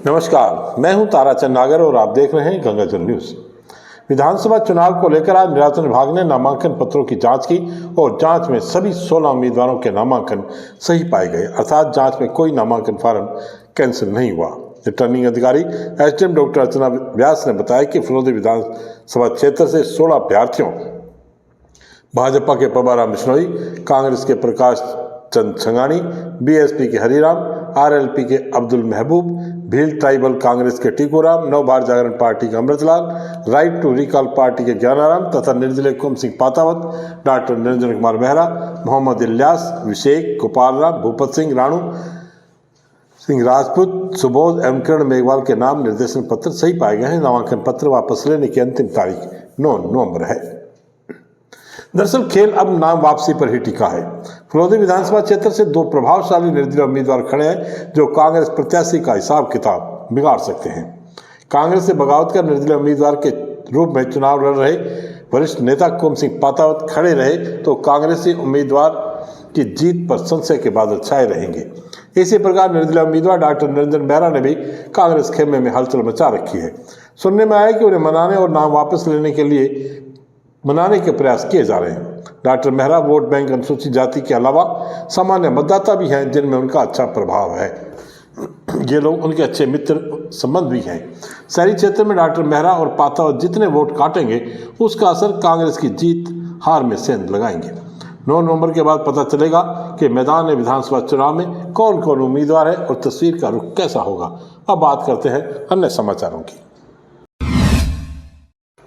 नमस्कार, मैं हूं ताराचंद नागर और आप देख रहे हैं गंगाजल न्यूज। विधानसभा चुनाव को लेकर आज निर्वाचन विभाग ने नामांकन पत्रों की जांच की और जांच में सभी 16 उम्मीदवारों के नामांकन सही पाए गए, अर्थात जांच में कोई नामांकन फार्म कैंसिल नहीं हुआ। रिटर्निंग अधिकारी एसडीएम डॉक्टर अर्चना व्यास ने बताया कि फलोदी विधानसभा क्षेत्र से 16 अभ्यर्थियों भाजपा के पबाराम बिश्नोई, कांग्रेस के प्रकाश चंद छंगानी, बीएसपी के हरिराम, आरएलपी के अब्दुल महबूब, भील ट्राइबल कांग्रेस के टीकूराम, नव भारत जागरण पार्टी के Amritlal, right to recall party के ज्ञानाराम तथा निर्दलीय कुम सिंह पातावत, डॉक्टर निरंजन कुमार मेहरा, मोहम्मद इलियास, विशेक, गोपाल राम, भूपत सिंह राणू, सिंह राजपूत, सुबोध एवं किरण मेघवाल के नाम निर्देशन पत्र सही पाए गए हैं। नामांकन पत्र वापस लेने की अंतिम तारीख 9 नवंबर है। दरअसल खेल अब नाम वापसी पर ही टिका है। फलोदी विधानसभा क्षेत्र से 2 प्रभावशाली निर्दलीय उम्मीदवार खड़े हैं जो कांग्रेस प्रत्याशी का हिसाब किताब बिगाड़ सकते हैं। कांग्रेस से बगावत कर निर्दलीय उम्मीदवार के रूप में चुनाव लड़ रहे वरिष्ठ नेता कुम सिंह पातावत खड़े रहे तो कांग्रेसी उम्मीदवार की जीत पर संशय के बादल छाए रहेंगे। इसी प्रकार निर्दलीय उम्मीदवार डॉक्टर निरंजन मेहरा ने भी कांग्रेस खेमे में हलचल मचा रखी है। सुनने में आया कि उन्हें मनाने और नाम वापस लेने के लिए मनाने के प्रयास किए जा रहे हैं। डॉक्टर मेहरा वोट बैंक अनुसूचित जाति के अलावा सामान्य मतदाता भी हैं जिनमें उनका अच्छा प्रभाव है। ये लोग उनके अच्छे मित्र संबंध भी हैं। शहरी क्षेत्र में डॉक्टर मेहरा और पातावत जितने वोट काटेंगे उसका असर कांग्रेस की जीत हार में सेंध लगाएंगे। 9 नवंबर के बाद पता चलेगा कि मैदान में विधानसभा चुनाव में कौन कौन उम्मीदवार है और तस्वीर का रुख कैसा होगा। अब बात करते हैं अन्य समाचारों की।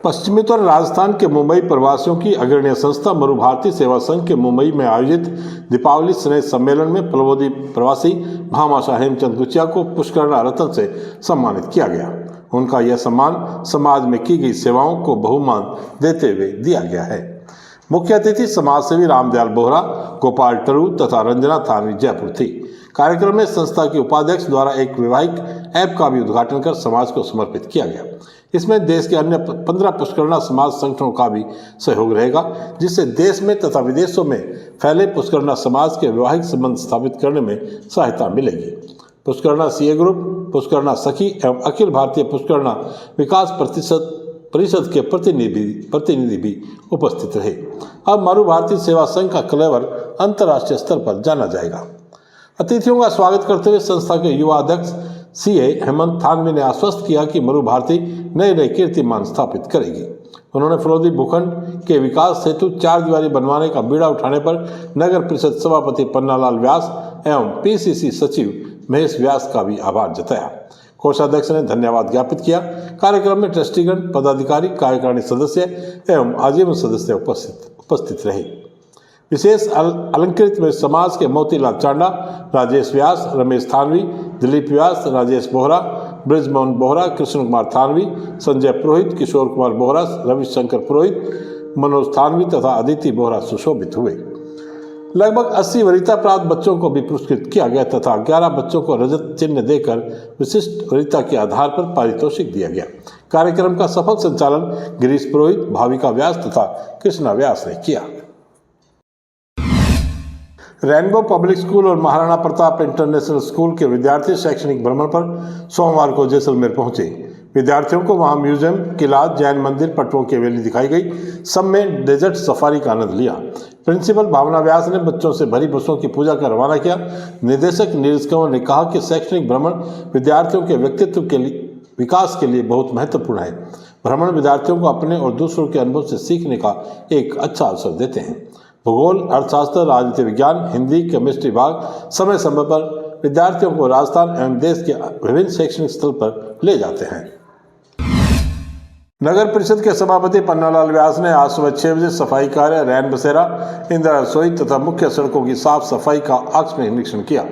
पश्चिमोत्तर राजस्थान के मुंबई प्रवासियों की अग्रणीय संस्था मरु भारती सेवा संघ के मुंबई में आयोजित दीपावली स्नेह सम्मेलन में फलोदी प्रवासी भामाशाह हेमचंद गुचिया को पुष्करणा रत्न से सम्मानित किया गया। उनका यह सम्मान समाज में की गई सेवाओं को बहुमान देते हुए दिया गया है। मुख्य अतिथि समाजसेवी रामदयाल बोहरा, गोपाल टरू तथा रंजना थानवी जयपुर थी। कार्यक्रम में संस्था के उपाध्यक्ष द्वारा एक वैवाहिक ऐप का भी उद्घाटन कर समाज को समर्पित किया गया। इसमें देश के अन्य 15 पुष्करणा समाज संगठनों का भी सहयोग रहेगा, जिससे देश में तथा विदेशों में फैले पुष्करणा समाज के वैवाहिक संबंध स्थापित करने में सहायता मिलेगी। पुष्करणा सीए ग्रुप, पुष्करणा सखी एवं अखिल भारतीय पुष्करणा विकास परिषद के प्रतिनिधि भी उपस्थित रहे। अब मरु भारतीय सेवा संघ का कलेवर अंतर्राष्ट्रीय स्तर पर जाना जाएगा। अतिथियों का स्वागत करते हुए संस्था के युवा अध्यक्ष सीए हेमंत थानवी ने आश्वस्त किया कि मरु भारती नए कीर्तिमान स्थापित करेगी। उन्होंने फलोदी भूखंड के विकास हेतु 4 दीवारी बनवाने का बीड़ा उठाने पर नगर परिषद सभापति पन्नालाल व्यास एवं पीसीसी सचिव महेश व्यास का भी आभार जताया। कोषाध्यक्ष ने धन्यवाद ज्ञापित किया। कार्यक्रम में ट्रस्टीगण, पदाधिकारी, कार्यकारिणी सदस्य एवं आजीवन सदस्य उपस्थित रहे। विशेष अलंकृत में समाज के मोतीलाल चांडा, राजेश व्यास, रमेश थानवी, दिलीप व्यास, राजेश बोहरा, ब्रिजमोहन बोहरा, कृष्ण कुमार थानवी, संजय पुरोहित, किशोर कुमार बोहरा, रविशंकर पुरोहित, मनोज थानवी तथा अदिति बोहरा सुशोभित हुए। लगभग 80 वरीयता प्राप्त बच्चों को भी पुरस्कृत किया गया तथा 11 बच्चों को रजत चिन्ह देकर विशिष्ट वरीयता के आधार पर पारितोषिक दिया गया। कार्यक्रम का सफल संचालन गिरीश पुरोहित, भाविका व्यास तथा कृष्णा व्यास ने किया। रेनबो पब्लिक स्कूल और महाराणा प्रताप इंटरनेशनल स्कूल के विद्यार्थी शैक्षणिक भ्रमण पर सोमवार को जैसलमेर पहुंचे। विद्यार्थियों को वहां म्यूजियम, किला, जैन मंदिर, पटुओं की हवेली दिखाई गई। सब में डेजर्ट सफारी का आनंद लिया। प्रिंसिपल भावना व्यास ने बच्चों से भरी बसों की पूजा कर रवाना किया। निदेशक नीरज कंवर ने कहा कि शैक्षणिक भ्रमण विद्यार्थियों के व्यक्तित्व के विकास के लिए बहुत महत्वपूर्ण है। भ्रमण विद्यार्थियों को अपने और दूसरों के अनुभव से सीखने का एक अच्छा अवसर देते हैं। भूगोल, अर्थशास्त्र, राजनीति विज्ञान, हिंदी, केमिस्ट्री विभाग समय समय पर विद्यार्थियों को राजस्थान एवं देश के विभिन्न शैक्षणिक स्थल पर ले जाते हैं। नगर परिषद के सभापति पन्नालाल व्यास ने आज सुबह 6 बजे सफाई कार्य, रैन बसेरा, इंदिरा रसोई तथा मुख्य सड़कों की साफ सफाई का आकस्मिक निरीक्षण किया।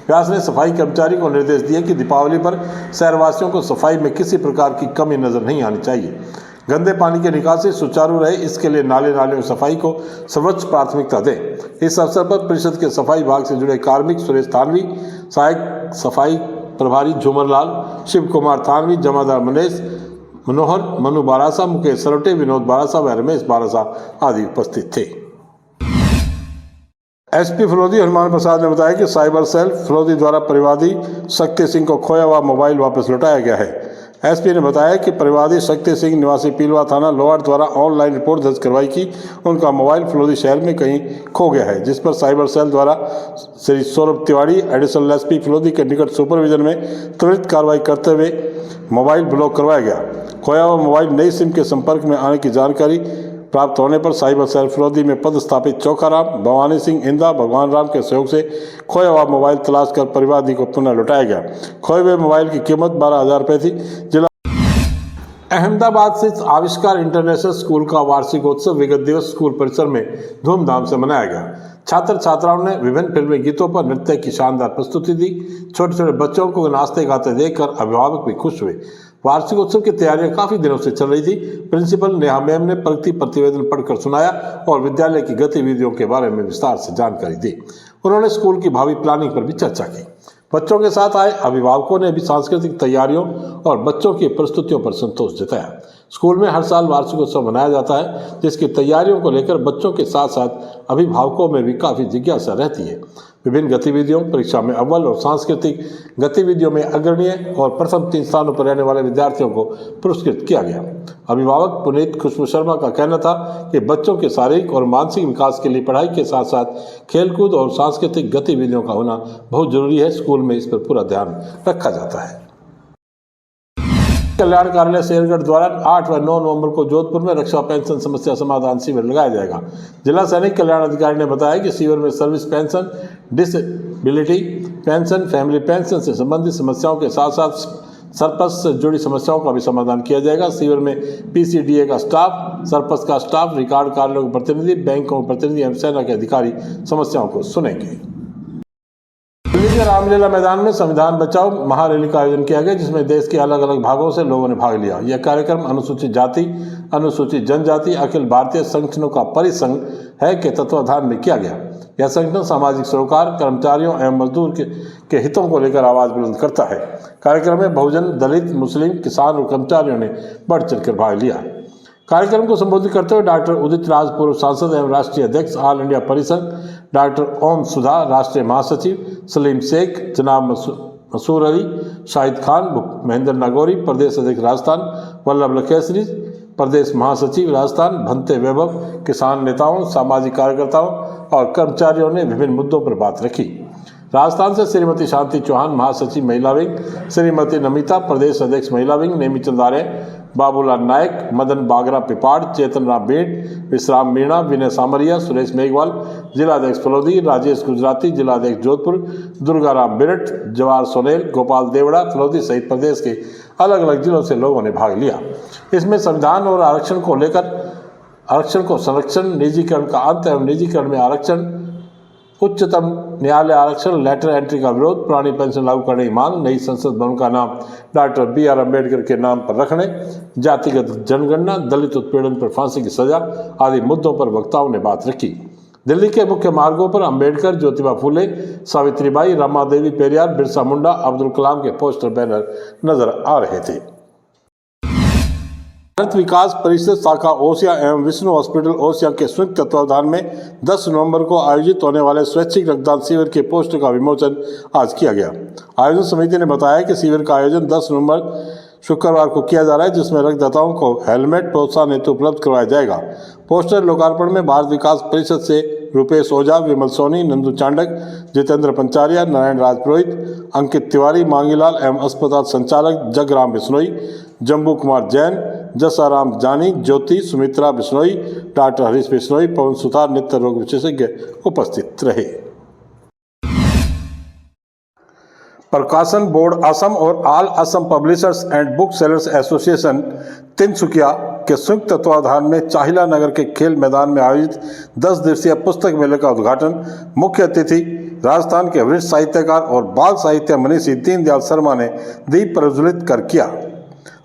व्यास ने सफाई कर्मचारी को निर्देश दिए कि दीपावली पर शहरवासियों को सफाई में किसी प्रकार की कमी नजर नहीं आनी चाहिए। गंदे पानी की निकासी सुचारू रहे, इसके लिए नाले में सफाई को सर्वोच्च प्राथमिकता दें। इस अवसर पर परिषद के सफाई विभाग से जुड़े कार्मिक सुरेश थानवी, सहायक सफाई प्रभारी झूमरलाल, शिव कुमार थानवी, जमादार मनोहर, मनु बारासा, मुकेश सरोटे, विनोद बारासा व रमेश बारासा आदि उपस्थित थे। एसपी फलोदी हनुमान प्रसाद ने बताया कि साइबर सेल फलोदी द्वारा परिवादी शक्ति सिंह को खोया हुआ मोबाइल वापस लौटाया गया है। एसपी ने बताया कि परिवादी शक्ति सिंह निवासी पीलवा थाना लोहार द्वारा ऑनलाइन रिपोर्ट दर्ज करवाई कि उनका मोबाइल फलोदी शहर में कहीं खो गया है, जिस पर साइबर सेल द्वारा श्री सौरभ तिवारी एडिशनल एसपी फलोदी के निकट सुपरविजन में त्वरित कार्रवाई करते हुए मोबाइल ब्लॉक करवाया गया। खोया हुआ मोबाइल नई सिम के संपर्क में आने की जानकारी प्राप्त होने पर साइबर सेल फलोदी में पदस्थापित चौखाराम भवानी सिंह इंदा भगवान राम के सहयोग से खोया हुआ मोबाइल तलाश कर परिवादी को पुनः लौटाया गया। खोए हुए मोबाइल की कीमत 12,000 रुपये थी। जिला अहमदाबाद स्थित आविष्कार इंटरनेशनल स्कूल का वार्षिकोत्सव विगत दिवस स्कूल परिसर में धूमधाम से मनाया गया। छात्र छात्राओं ने विभिन्न फिल्मी गीतों पर नृत्य की शानदार प्रस्तुति दी। छोटे छोटे बच्चों को नाचते गाते देखकर अभिभावक भी खुश हुए। वार्षिकोत्सव की तैयारियां काफी दिनों से चल रही थी। प्रिंसिपल नेहा मैम ने प्रगति प्रतिवेदन पढ़कर सुनाया और विद्यालय की गतिविधियों के बारे में विस्तार से जानकारी दी। उन्होंने स्कूल की भावी प्लानिंग पर भी चर्चा की। बच्चों के साथ आए अभिभावकों ने भी सांस्कृतिक तैयारियों और बच्चों की प्रस्तुतियों पर संतोष जताया। स्कूल में हर साल वार्षिकोत्सव मनाया जाता है, जिसकी तैयारियों को लेकर बच्चों के साथ साथ अभिभावकों में भी काफ़ी जिज्ञासा रहती है। विभिन्न गतिविधियों, परीक्षा में अव्वल और सांस्कृतिक गतिविधियों में अग्रणीय और प्रथम 3 स्थानों पर रहने वाले विद्यार्थियों को पुरस्कृत किया गया। अभिभावक पुनीत खुशबू शर्मा का कहना था कि बच्चों के शारीरिक और मानसिक विकास के लिए पढ़ाई के साथ साथ खेलकूद और सांस्कृतिक गतिविधियों का होना बहुत जरूरी है। स्कूल में इस पर पूरा ध्यान रखा जाता है। कल्याण कार्यालय शेरगढ़ द्वारा 8 व 9 नवंबर को जोधपुर में रक्षा पेंशन समस्या समाधान शिविर लगाया जाएगा। जिला सैनिक कल्याण अधिकारी ने बताया कि शिविर में service pension, disability pension, family pension से संबंधित समस्याओं के साथ साथ सरपस से जुड़ी समस्याओं का भी समाधान किया जाएगा। शिविर में पीसीडीए का स्टाफ, सरपस का स्टाफ, रिकॉर्ड कार्यालयों के प्रतिनिधि, बैंकों के प्रतिनिधि एवं सेना के अधिकारी समस्याओं को सुनेंगे। दिल्ली के रामलीला मैदान में संविधान बचाओ महारैली का आयोजन किया गया, जिसमें देश के अलग अलग भागों से लोगों ने भाग लिया। यह कार्यक्रम अनुसूचित जाति, अनुसूचित जनजाति अखिल भारतीय संगठनों का परिसंघ है के तत्वाधान में किया गया। यह संगठन सामाजिक सरोकार, कर्मचारियों एवं मजदूर के हितों को लेकर आवाज बुलंद करता है। कार्यक्रम में बहुजन, दलित, मुस्लिम, किसान और कर्मचारियों ने बढ़ चढ़कर भाग लिया। कार्यक्रम को संबोधित करते हुए डॉक्टर उदित राज, पूर्व सांसद एवं राष्ट्रीय अध्यक्ष ऑल इंडिया परिसंघ, डॉक्टर ओम सुधा, राष्ट्रीय महासचिव, सलीम शेख, जनाब मसूर अली, शाहिद खान, महेंद्र नागौरी, प्रदेश अध्यक्ष राजस्थान, वल्लभ लखेसरी, प्रदेश महासचिव राजस्थान, भंते वैभव, किसान नेताओं, सामाजिक कार्यकर्ताओं और कर्मचारियों ने विभिन्न मुद्दों पर बात रखी। राजस्थान से श्रीमती शांति चौहान, महासचिव महिला विंग, श्रीमती नमिता, प्रदेश अध्यक्ष महिला विंग, नेमीचंद आर्य, बाबूलाल नायक, मदन बागरा पिपाड़, चेतन राम बेट, विश्राम मीणा, विनय सामरिया, सुरेश मेघवाल, जिलाध्यक्ष फलोदी, राजेश गुजराती, जिलाध्यक्ष जोधपुर, दुर्गाराम बिरट, जवाहर सोनेल, गोपाल देवड़ा, फलोदी सहित प्रदेश के अलग अलग जिलों से लोगों ने भाग लिया। इसमें संविधान और आरक्षण को लेकर आरक्षण को संरक्षण, निजीकरण का अंत एवं निजीकरण में आरक्षण, उच्चतम न्यायालय आरक्षण, लेटर एंट्री का विरोध, पुरानी पेंशन लागू करने की मांग, नई संसद भवन का नाम डॉक्टर BR अम्बेडकर के नाम पर रखने, जातिगत जनगणना, दलित उत्पीड़न पर फांसी की सजा आदि मुद्दों पर वक्ताओं ने बात रखी। दिल्ली के मुख्य मार्गों पर अम्बेडकर, ज्योतिबा फूले, सावित्रीबाई, रमा देवी पेरियार, बिरसा मुंडा, अब्दुल कलाम के पोस्टर बैनर नजर आ रहे थे। भारत विकास परिषद शाखा ओसिया एवं विष्णु हॉस्पिटल ओसिया के संयुक्त तत्वावधान में 10 नवंबर को आयोजित होने वाले स्वैच्छिक रक्तदान शिविर के पोस्टर का विमोचन आज किया गया। आयोजन समिति ने बताया कि शिविर का आयोजन 10 नवंबर शुक्रवार को किया जा रहा है, जिसमें रक्तदाताओं को हेलमेट प्रोत्साहन हेतु उपलब्ध करवाया जाएगा। पोस्टर लोकार्पण में भारत विकास परिषद से रुपेश ओझा, विमल सोनी, नंदू चांडक, जितेंद्र पंचारिया, नारायण राज पुरोहित, अंकित तिवारी, मांगीलाल एवं अस्पताल संचालक जगराम बिश्नोई, जम्बू कुमार जैन, जसाराम जानी, ज्योति, सुमित्रा बिश्नोई, डॉक्टर हरीश बिश्नोई, पवन सुतार, नेत्र रोग विशेषज्ञ उपस्थित रहे। प्रकाशन बोर्ड असम और all Assam publishers and book sellers association Tinsukia के संयुक्त तत्वाधान में चाहिला नगर के खेल मैदान में आयोजित 10 दिवसीय पुस्तक मेले का उद्घाटन मुख्य अतिथि राजस्थान के वरिष्ठ साहित्यकार और बाल साहित्य मनीषी दीनदयाल शर्मा ने दीप प्रज्वलित कर किया।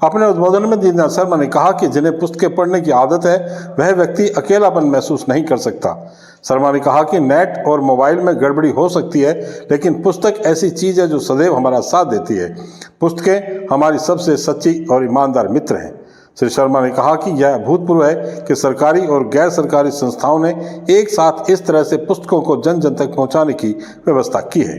अपने उद्बोधन में दीनदयाल शर्मा ने कहा कि जिन्हें पुस्तकें पढ़ने की आदत है वह व्यक्ति अकेलापन महसूस नहीं कर सकता। शर्मा ने कहा कि नेट और मोबाइल में गड़बड़ी हो सकती है, लेकिन पुस्तक ऐसी चीज है जो सदैव हमारा साथ देती है। पुस्तकें हमारी सबसे सच्ची और ईमानदार मित्र हैं। श्री शर्मा ने कहा कि यह अभूतपूर्व है कि सरकारी और गैर सरकारी संस्थाओं ने एक साथ इस तरह से पुस्तकों को जन जन तक पहुंचाने की व्यवस्था की है।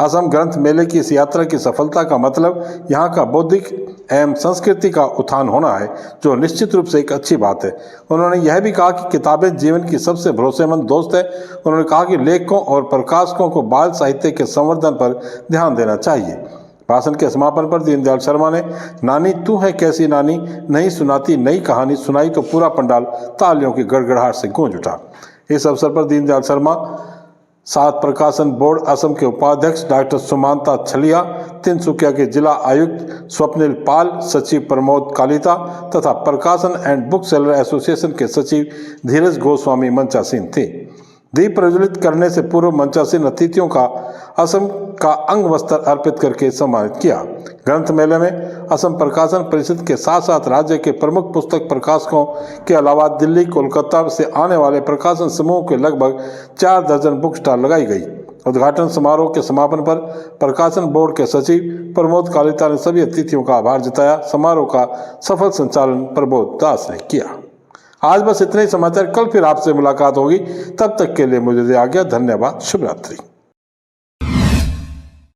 असम ग्रंथ मेले की इस यात्रा की सफलता का मतलब यहाँ का बौद्धिक एवं संस्कृति का उत्थान होना है, जो निश्चित रूप से एक अच्छी बात है। उन्होंने यह भी कहा कि किताबें जीवन की सबसे भरोसेमंद दोस्त है। उन्होंने कहा कि लेखकों और प्रकाशकों को बाल साहित्य के संवर्धन पर ध्यान देना चाहिए। भाषण के समापन पर दीनदयाल शर्मा ने नानी तू है कैसी नानी, नहीं सुनाती नई कहानी सुनाई तो पूरा पंडाल तालियों की गड़गड़ाहट से गूंज उठा। इस अवसर पर दीनदयाल शर्मा, सात प्रकाशन बोर्ड असम के उपाध्यक्ष डॉक्टर सुमांता छलिया, तिनसुकिया के जिला आयुक्त स्वप्निल पाल, सचिव प्रमोद कालिता तथा प्रकाशन एंड बुक सेलर एसोसिएशन के सचिव धीरज गोस्वामी मंचासीन थे। दीप प्रज्वलित करने से पूर्व मंचासीन अतिथियों का असम का अंग वस्त्र अर्पित करके सम्मानित किया। ग्रंथ मेले में असम प्रकाशन परिषद के साथ साथ राज्य के प्रमुख पुस्तक प्रकाशकों के अलावा दिल्ली, कोलकाता से आने वाले प्रकाशन समूह के लगभग 4 दर्जन बुक स्टॉल लगाई गई। उद्घाटन समारोह के समापन पर प्रकाशन बोर्ड के सचिव प्रमोद कालिता ने सभी अतिथियों का आभार जताया। समारोह का सफल संचालन प्रबोध दास ने किया। आज बस इतने ही समाचार, कल फिर आपसे मुलाकात होगी। तब तक के लिए मुझे दे आज्ञा। धन्यवाद। शुभ रात्रि।